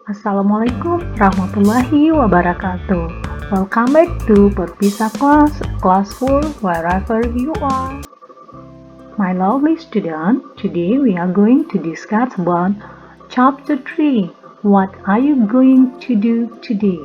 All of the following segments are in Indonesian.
Assalamualaikum warahmatullahi wabarakatuh. Welcome back to Perpisa Class 4 wherever you are. My lovely student, today we are going to discuss about Chapter 3. What are you going to do today?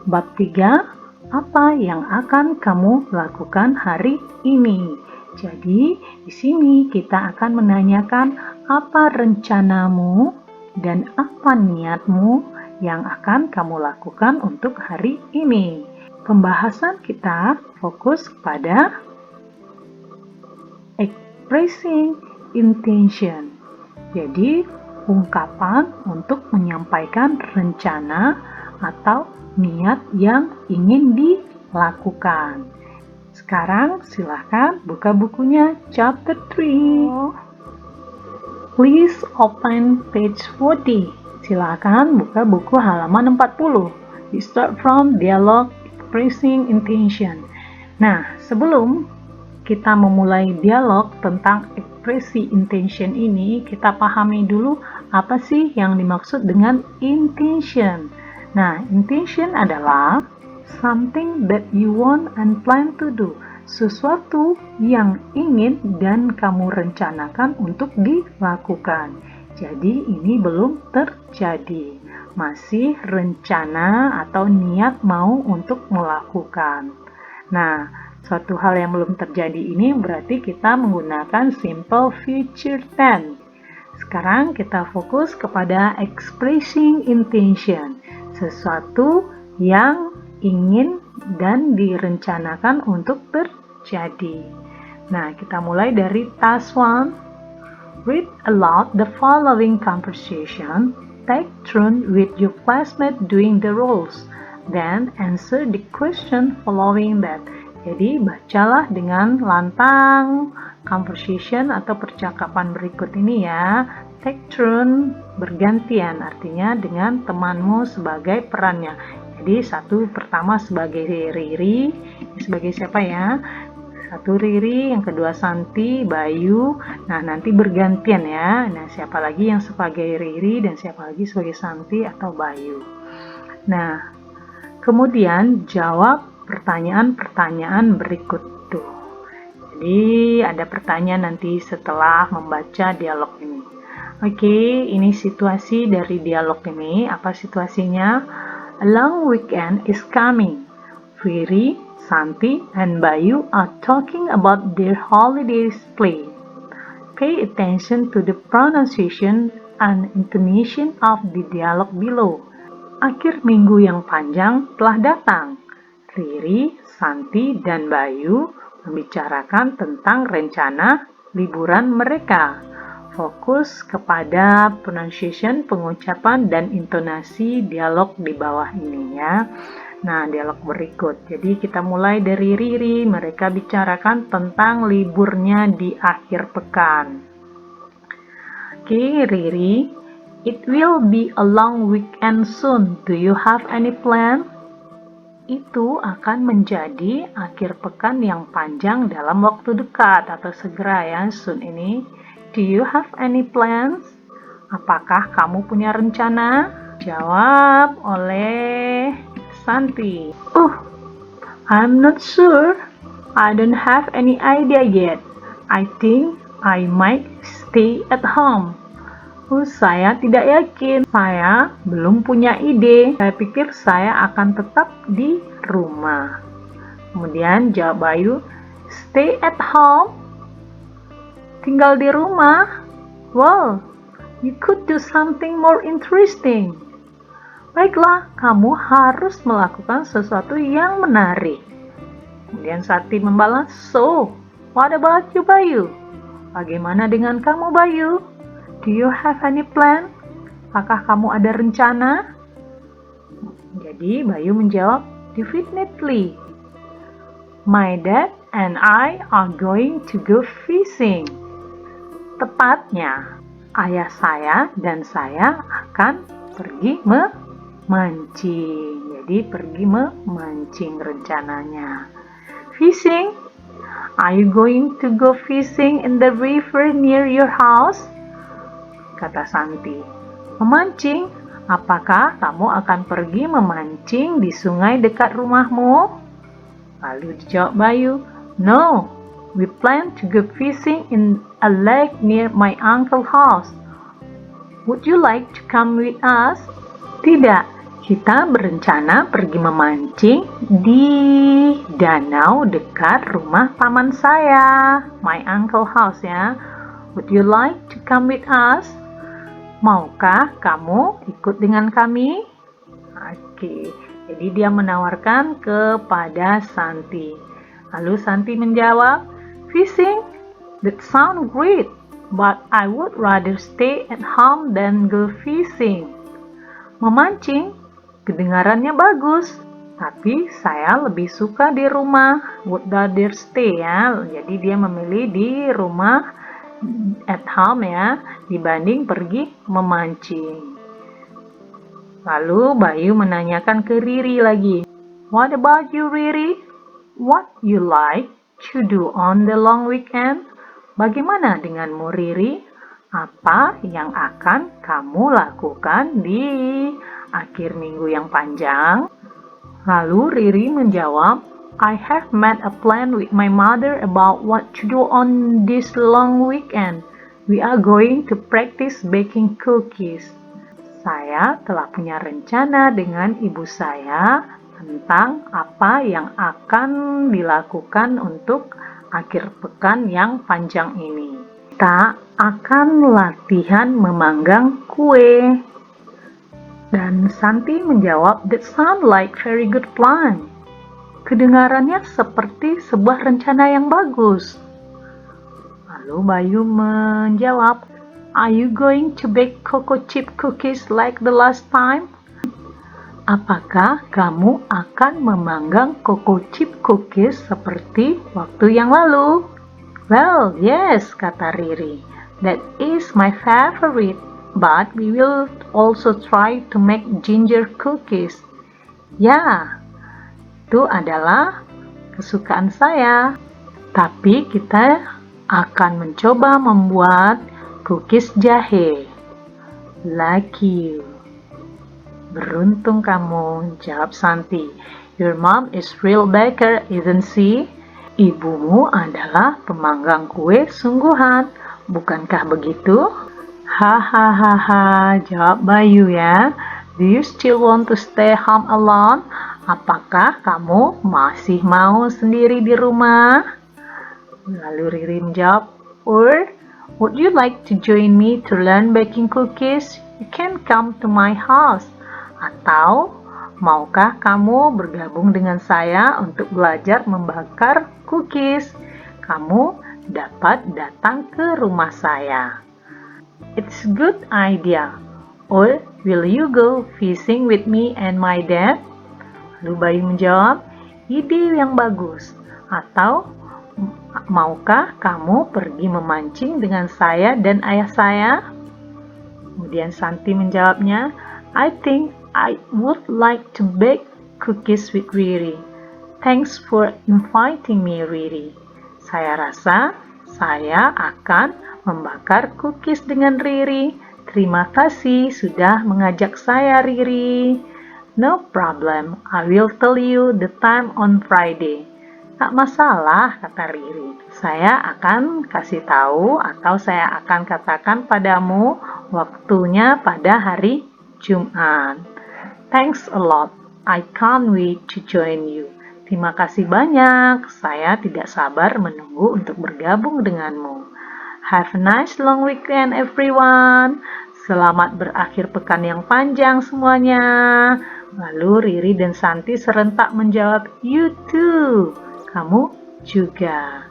Bab 3. Apa yang akan kamu lakukan hari ini? Jadi, di sini kita akan menanyakan apa rencanamu dan apa niatmu yang akan kamu lakukan untuk hari ini. Pembahasan kita fokus pada expressing intention. Jadi, ungkapan untuk menyampaikan rencana atau niat yang ingin dilakukan. Sekarang silahkan buka bukunya chapter 3. Please open page 40. Silakan buka buku halaman 40. We start from dialogue expressing intention. Nah, sebelum kita memulai dialog tentang ekspresi intention ini, kita pahami dulu apa sih yang dimaksud dengan intention. Nah, intention adalah something that you want and plan to do. Sesuatu yang ingin dan kamu rencanakan untuk dilakukan. Jadi ini belum terjadi. Masih rencana atau niat mau untuk melakukan. Nah, suatu hal yang belum terjadi ini berarti kita menggunakan simple future tense. Sekarang kita fokus kepada expressing intention. Sesuatu yang ingin dan direncanakan untuk terjadi. Nah, kita mulai dari task 1. Read aloud the following conversation. Take turn with your classmate doing the roles. Then answer the question following that. Jadi, bacalah dengan lantang conversation atau percakapan berikut ini ya. Take turn, bergantian, artinya dengan temanmu sebagai perannya. Jadi satu pertama sebagai Riri, sebagai siapa ya? Satu Riri, yang kedua Santi, Bayu. Nah, nanti bergantian ya. Nah, siapa lagi yang sebagai Riri dan siapa lagi sebagai Santi atau Bayu. Nah, kemudian jawab pertanyaan-pertanyaan berikut tuh. Jadi ada pertanyaan nanti setelah membaca dialog ini. Oke, ini situasi dari dialog ini. Apa situasinya? A long weekend is coming. Riri, Santi, and Bayu are talking about their holidays play. Pay attention to the pronunciation and intonation of the dialogue below. Akhir minggu yang panjang telah datang. Riri, Santi, dan Bayu membicarakan tentang rencana liburan mereka. Fokus kepada pronunciation, pengucapan, dan intonasi dialog di bawah ini ya. Nah, dialog berikut. Jadi kita mulai dari Riri, mereka bicarakan tentang liburnya di akhir pekan. Oke, Riri, it will be a long weekend soon. Do you have any plan? Itu akan menjadi akhir pekan yang panjang dalam waktu dekat atau segera ya, soon ini. Do you have any plans? Apakah kamu punya rencana? Jawab oleh Santi. I'm not sure. I don't have any idea yet. I think I might stay at home. Saya tidak yakin. Saya belum punya ide. Saya pikir saya akan tetap di rumah. Kemudian jawab Bayu, stay at home? Tinggal di rumah? Well, you could do something more interesting. Baiklah, kamu harus melakukan sesuatu yang menarik. Kemudian Santi membalas, so, what about you, Bayu? Bagaimana dengan kamu, Bayu? Do you have any plan? Apakah kamu ada rencana? Jadi Bayu menjawab, definitely. My dad and I are going to go fishing. Tepatnya, ayah saya dan saya akan pergi memancing. Jadi pergi memancing rencananya. Fishing? Are you going to go fishing in the river near your house? Kata Santi. Memancing? Apakah kamu akan pergi memancing di sungai dekat rumahmu? Lalu dijawab Bayu, "No, we plan to go fishing in a lake near my uncle's house. Would you like to come with us?" Tidak, kita berencana pergi memancing di danau dekat rumah paman saya, my uncle house ya. Would you like to come with us? Maukah kamu ikut dengan kami? Oke, jadi dia menawarkan kepada Santi. Lalu Santi menjawab, "Fishing? That sounds great, but I would rather stay at home than go fishing." Memancing, kedengarannya bagus, tapi saya lebih suka di rumah. Would rather stay ya, jadi dia memilih di rumah at home ya, dibanding pergi memancing. Lalu Bayu menanyakan ke Riri lagi, "What about you, Riri? What you like to do on the long weekend?" Bagaimana denganmu, Riri? Apa yang akan kamu lakukan di akhir minggu yang panjang? Lalu Riri menjawab, "I have made a plan with my mother about what to do on this long weekend. We are going to practice baking cookies." Saya telah punya rencana dengan ibu saya tentang apa yang akan dilakukan untuk akhir pekan yang panjang ini. Kita akan latihan memanggang kue. Dan Santi menjawab, "That sound like very good plan." Kedengarannya seperti sebuah rencana yang bagus. Lalu Bayu menjawab, "Are you going to bake cocoa chip cookies like the last time?" Apakah kamu akan memanggang cocoa chip cookies seperti waktu yang lalu? "Well, yes," kata Riri. "That is my favorite, but we will also try to make ginger cookies." Ya, itu adalah kesukaan saya. Tapi kita akan mencoba membuat cookies jahe. Lucky you. Beruntung kamu, jawab Santi. "Your mom is real baker, isn't she?" Ibumu adalah pemanggang kue sungguhan, bukankah begitu? Hahaha, jawab Bayu ya. "Do you still want to stay home alone?" Apakah kamu masih mau sendiri di rumah? Lalu Riri menjawab, "Or would you like to join me to learn baking cookies? You can come to my house." Atau maukah kamu bergabung dengan saya untuk belajar membakar cookies? Kamu dapat datang ke rumah saya. It's a good idea. Or will you go fishing with me and my dad? Lalu Bayu menjawab, "Ide yang bagus." Atau maukah kamu pergi memancing dengan saya dan ayah saya? Kemudian Santi menjawabnya, "I think I would like to bake cookies with Riri. Thanks for inviting me, Riri." Saya rasa saya akan membakar cookies dengan Riri. Terima kasih sudah mengajak saya, Riri. "No problem, I will tell you the time on Friday." Tak masalah, kata Riri. Saya akan kasih tahu atau saya akan katakan padamu waktunya pada hari Jumat. Thanks a lot. I can't wait to join you. Terima kasih banyak. Saya tidak sabar menunggu untuk bergabung denganmu. Have a nice long weekend everyone. Selamat berakhir pekan yang panjang semuanya. Lalu Riri dan Santi serentak menjawab, "You too." Kamu juga.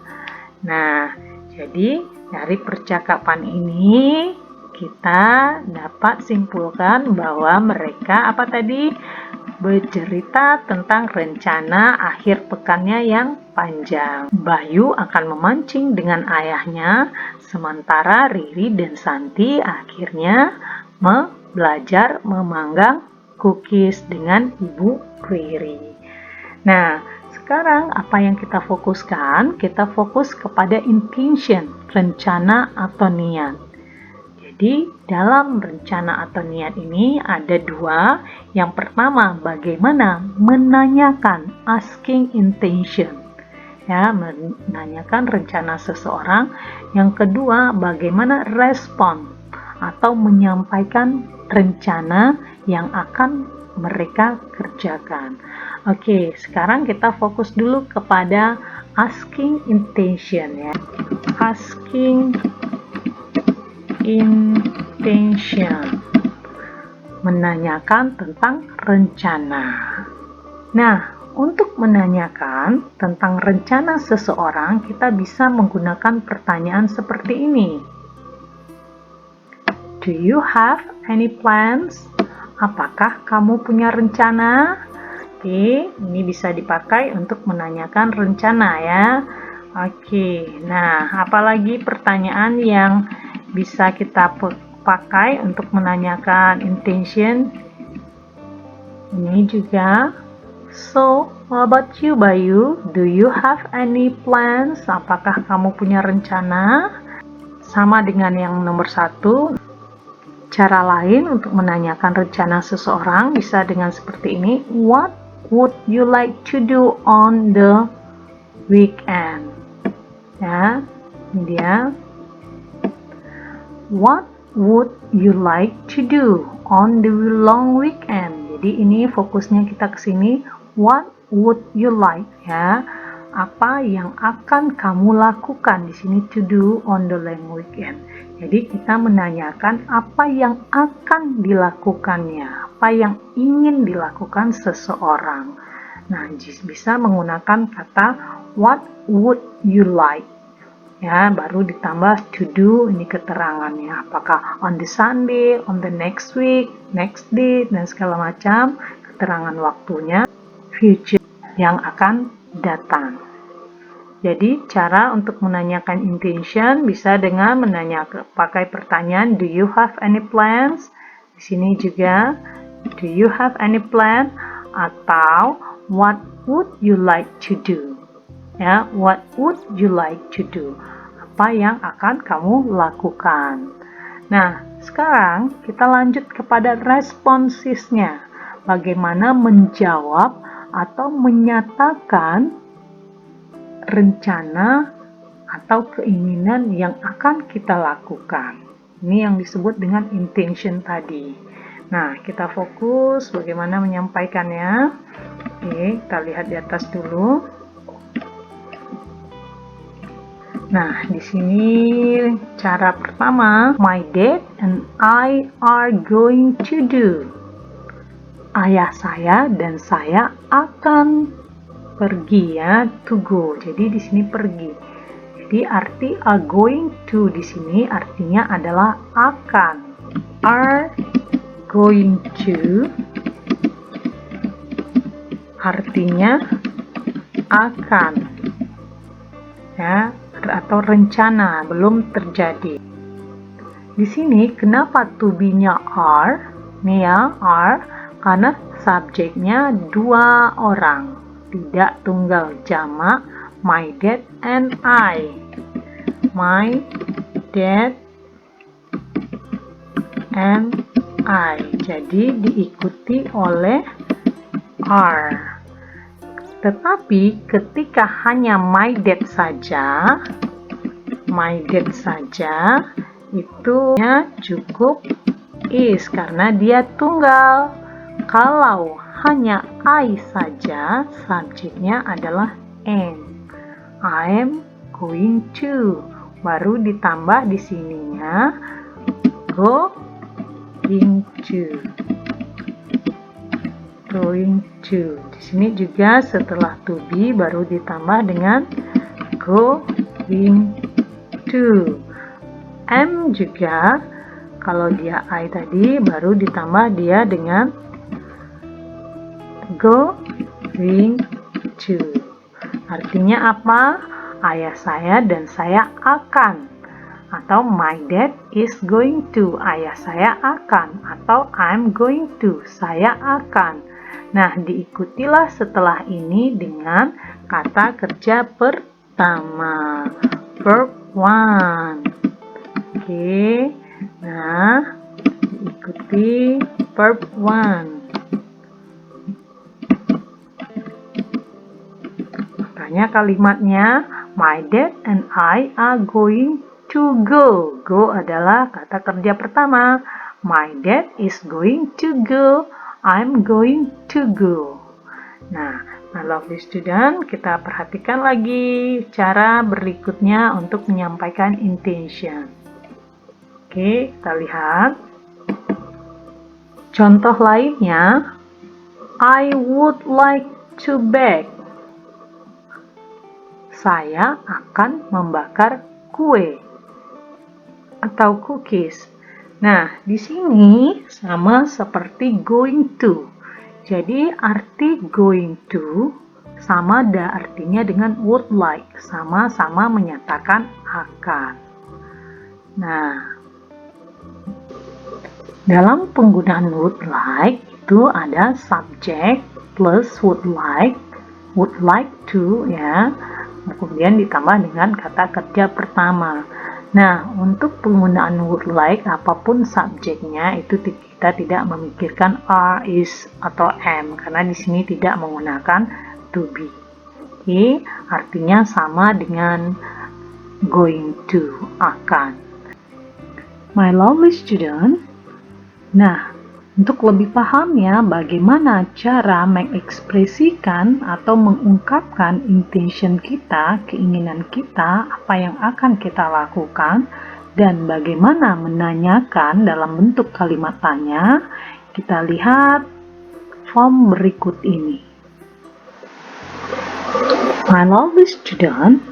Nah, jadi dari percakapan ini kita dapat simpulkan bahwa mereka bercerita tentang rencana akhir pekannya yang panjang. Bayu akan memancing dengan ayahnya, sementara Riri dan Santi akhirnya belajar memanggang cookies dengan ibu Riri. Nah, sekarang apa yang kita fokuskan? Kita fokus kepada intention, rencana atau niat. Jadi dalam rencana atau niat ini ada dua. Yang pertama, bagaimana menanyakan, asking intention, ya, menanyakan rencana seseorang. Yang kedua, bagaimana respon atau menyampaikan rencana yang akan mereka kerjakan. Oke, sekarang kita fokus dulu kepada asking intention, ya. Asking intention, menanyakan tentang rencana. Nah, untuk menanyakan tentang rencana seseorang, kita bisa menggunakan pertanyaan seperti ini. Do you have any plans? Apakah kamu punya rencana? Oke, ini bisa dipakai untuk menanyakan rencana, ya. Oke, nah, apalagi pertanyaan yang bisa kita pakai untuk menanyakan intention? Ini juga. So, what about you, Bayu? Do you have any plans? Apakah kamu punya rencana? Sama dengan yang nomor 1. Cara lain untuk menanyakan rencana seseorang bisa dengan seperti ini. What would you like to do on the weekend? Ya, ini dia. What would you like to do on the long weekend? Jadi ini fokusnya kita ke sini. What would you like, ya? Apa yang akan kamu lakukan? Di sini to do on the long weekend. Jadi kita menanyakan apa yang akan dilakukannya, apa yang ingin dilakukan seseorang. Nah, bisa menggunakan kata what would you like. Ya, baru ditambah to do, ini keterangannya. Apakah on the Sunday, on the next week, next day, dan segala macam keterangan waktunya, future yang akan datang. Jadi cara untuk menanyakan intention bisa dengan pakai pertanyaan do you have any plans? Di sini juga do you have any plan atau what would you like to do? Ya, what would you like to do? Apa yang akan kamu lakukan? Nah, sekarang kita lanjut kepada responsesnya. Bagaimana menjawab atau menyatakan rencana atau keinginan yang akan kita lakukan. Ini yang disebut dengan intention tadi. Nah, kita fokus bagaimana menyampaikannya. Oke, kita lihat di atas dulu. Nah, di sini cara pertama, my dad and I are going to do. Ayah saya dan saya akan pergi, ya, to go. Jadi di sini pergi. Jadi arti are going to di sini artinya adalah akan. Are going to artinya akan, ya, atau rencana, belum terjadi. Di sini kenapa to be-nya are? Nih ya, are karena subjeknya dua orang, tidak tunggal, jamak my dad and I. My dad and I. Jadi diikuti oleh are. Tetapi ketika hanya my dad saja itu cukup is karena dia tunggal. Kalau hanya I saja, subjeknya adalah am. I'm going to. Baru ditambah di sininya going to. Going to. Di sini juga setelah to be baru ditambah dengan going to. Am juga kalau dia I tadi baru ditambah dia dengan going to. Artinya apa? Ayah saya dan saya akan. Atau my dad is going to. Ayah saya akan. Atau I'm going to. Saya akan. Nah, diikutilah setelah ini dengan kata kerja pertama. Verb 1. Oke. Nah, ikuti verb 1. Makanya kalimatnya, my dad and I are going to go. Go adalah kata kerja pertama. My dad is going to go. I'm going to go. Nah, my lovely student, kita perhatikan lagi cara berikutnya untuk menyampaikan intention. Oke, kita lihat. Contoh lainnya, I would like to bake. Saya akan membakar kue atau cookies. Nah, di sini sama seperti going to. Jadi, arti going to sama artinya dengan would like, sama-sama menyatakan akan. Nah, dalam penggunaan would like itu ada subject plus would like to ya. Kemudian ditambah dengan kata kerja pertama. Nah, untuk penggunaan would like, apapun subjeknya itu kita tidak memikirkan are, is, atau am, karena di sini tidak menggunakan to be. Oke, artinya sama dengan going to, akan. My lovely student, nah, untuk lebih paham ya bagaimana cara mengekspresikan atau mengungkapkan intention kita, keinginan kita, apa yang akan kita lakukan, dan bagaimana menanyakan dalam bentuk kalimat tanya, kita lihat form berikut ini. My lovely student,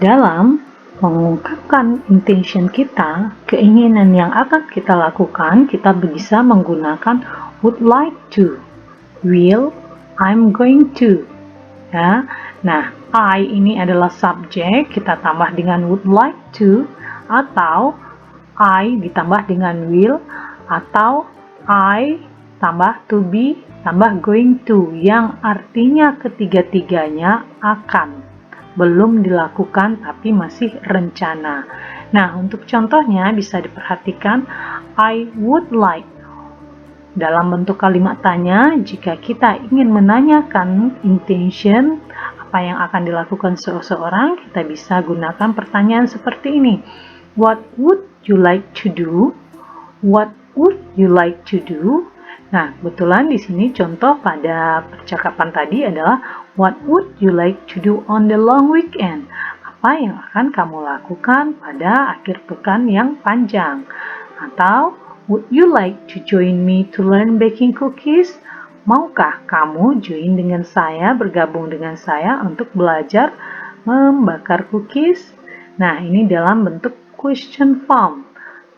dalam mengungkapkan intention kita, keinginan yang akan kita lakukan, kita bisa menggunakan would like to, will, I'm going to. Ya. Nah, I ini adalah subjek, kita tambah dengan would like to, atau I ditambah dengan will, atau I tambah to be, tambah going to, yang artinya ketiga-tiganya akan. Belum dilakukan tapi masih rencana. Nah, untuk contohnya bisa diperhatikan I would like. Dalam bentuk kalimat tanya, jika kita ingin menanyakan intention, apa yang akan dilakukan seseorang, kita bisa gunakan pertanyaan seperti ini. What would you like to do? What would you like to do? Nah, kebetulan di sini contoh pada percakapan tadi adalah what would you like to do on the long weekend? Apa yang akan kamu lakukan pada akhir pekan yang panjang? Atau would you like to join me to learn baking cookies? Maukah kamu join dengan saya, bergabung dengan saya untuk belajar membakar cookies? Nah, ini dalam bentuk question form.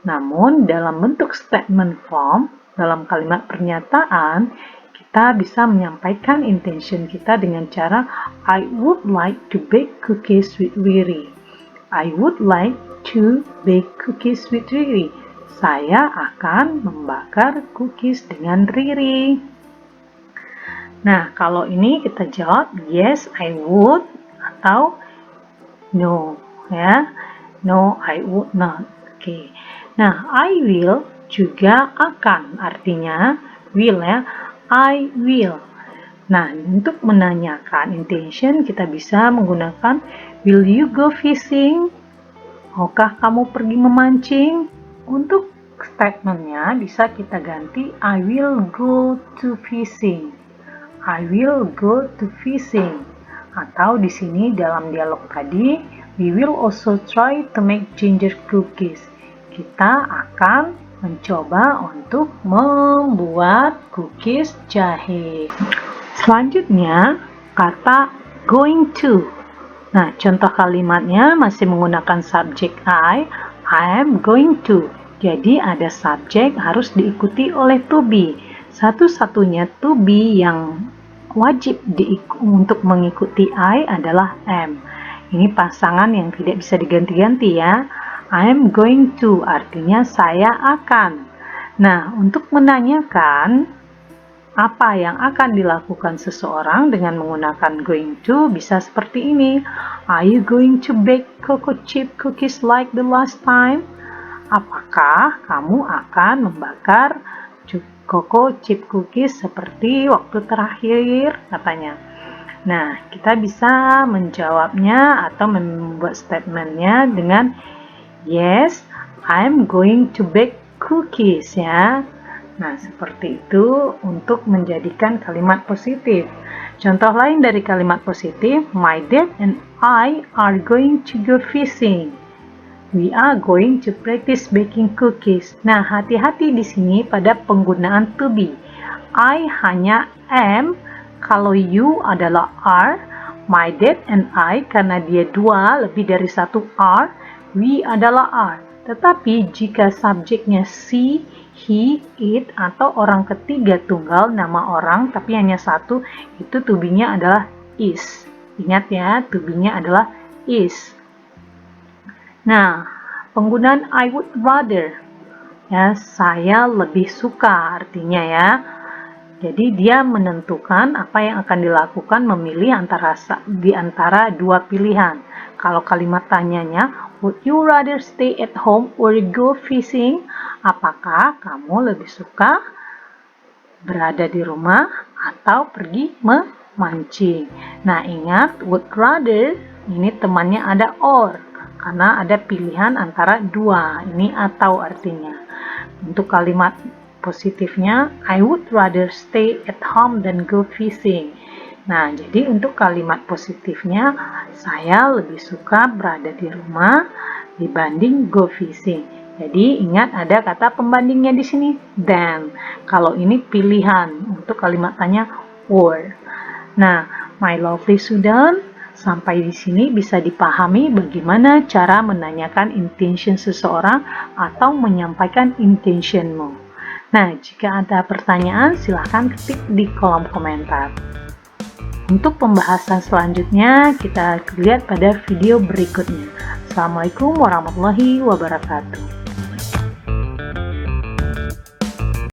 Namun, dalam bentuk statement form, dalam kalimat pernyataan, kita bisa menyampaikan intention kita dengan cara I would like to bake cookies with Riri. I would like to bake cookies with Riri. Saya akan membakar cookies dengan Riri. Nah, kalau ini kita jawab yes, I would, atau no, ya. No, I would not. Oke. Nah, I will juga akan, artinya will ya, I will. Nah, untuk menanyakan intention kita bisa menggunakan will you go fishing? Maukah kamu pergi memancing? Untuk statementnya bisa kita ganti I will go to fishing. I will go to fishing. Atau di sini dalam dialog tadi, we will also try to make ginger cookies. Kita akan mencoba untuk membuat cookies jahe. Selanjutnya, kata going to. Nah, contoh kalimatnya masih menggunakan subjek I am going to. Jadi ada subjek harus diikuti oleh to be. Satu-satunya to be yang wajib untuk mengikuti I adalah am. Ini pasangan yang tidak bisa diganti-ganti ya. I am going to artinya saya akan. Nah, untuk menanyakan apa yang akan dilakukan seseorang dengan menggunakan going to bisa seperti ini. Are you going to bake cocoa chip cookies like the last time? apakah kamu akan membakar cocoa chip cookies seperti waktu terakhir, katanya. Nah, kita bisa menjawabnya atau membuat statementnya dengan yes, I'm going to bake cookies, ya. Nah, seperti itu untuk menjadikan kalimat positif. Contoh lain dari kalimat positif, my dad and I are going to go fishing. We are going to practice baking cookies. Nah, hati-hati di sini pada penggunaan to be. I hanya am, kalau you adalah are, my dad and I karena dia dua lebih dari satu are, we adalah are. Tetapi jika subjeknya she, he, it, atau orang ketiga tunggal nama orang tapi hanya satu, itu to be-nya adalah is. Ingat ya, to be-nya adalah is. Nah, penggunaan I would rather, ya, saya lebih suka artinya ya. Jadi dia menentukan apa yang akan dilakukan, memilih di antara dua pilihan. Kalau kalimat tanyanya, would you rather stay at home or go fishing? Apakah kamu lebih suka berada di rumah atau pergi memancing? Nah, ingat would rather ini temannya ada or, karena ada pilihan antara dua, ini atau artinya. Untuk kalimat positifnya, I would rather stay at home than go fishing. Nah, jadi untuk kalimat positifnya, saya lebih suka berada di rumah dibanding go fishing. Jadi ingat ada kata pembandingnya di sini, than. Kalau ini pilihan, untuk kalimat tanya or. Nah, my lovely student, sampai di sini bisa dipahami bagaimana cara menanyakan intention seseorang atau menyampaikan intentionmu. Nah, jika ada pertanyaan, silahkan ketik di kolom komentar. Untuk pembahasan selanjutnya, kita lihat pada video berikutnya. Assalamualaikum warahmatullahi wabarakatuh.